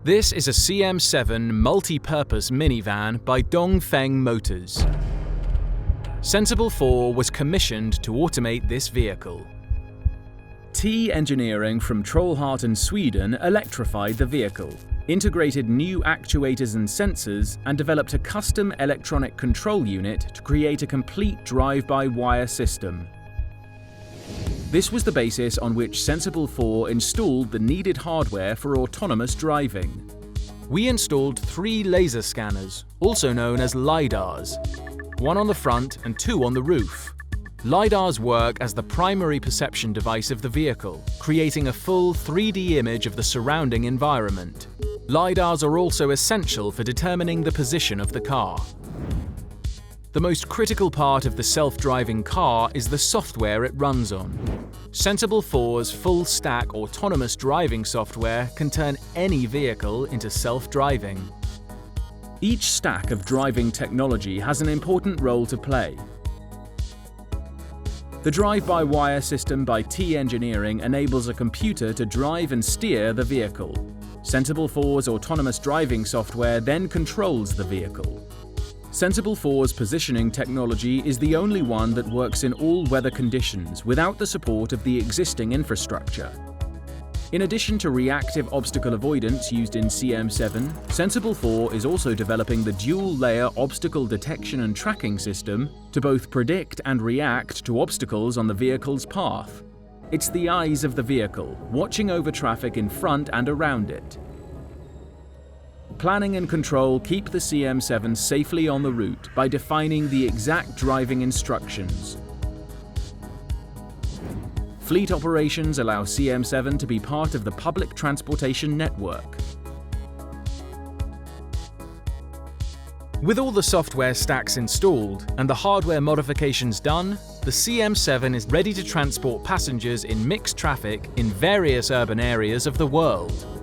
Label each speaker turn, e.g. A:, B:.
A: This is a CM7 multi-purpose minivan by Dongfeng Motors. Sensible 4 was commissioned to automate this vehicle. T Engineering from Trollhättan, Sweden electrified the vehicle, integrated new actuators and sensors, and developed a custom electronic control unit to create a complete drive-by-wire system. This was the basis on which Sensible 4 installed the needed hardware for autonomous driving. We installed 3 laser scanners, also known as LiDARs, 1 on the front and 2 on the roof. LiDARs work as the primary perception device of the vehicle, creating a full 3D image of the surrounding environment. LiDARs are also essential for determining the position of the car. The most critical part of the self-driving car is the software it runs on. Sensible 4's full-stack autonomous driving software can turn any vehicle into self-driving. Each stack of driving technology has an important role to play. The drive-by-wire system by T Engineering enables a computer to drive and steer the vehicle. Sensible 4's autonomous driving software then controls the vehicle. Sensible 4's positioning technology is the only one that works in all weather conditions without the support of the existing infrastructure. In addition to reactive obstacle avoidance used in CM7, Sensible 4 is also developing the dual-layer obstacle detection and tracking system to both predict and react to obstacles on the vehicle's path. It's the eyes of the vehicle, watching over traffic in front and around it. Planning and control keep the CM7 safely on the route by defining the exact driving instructions. Fleet operations allow CM7 to be part of the public transportation network. With all the software stacks installed and the hardware modifications done, the CM7 is ready to transport passengers in mixed traffic in various urban areas of the world.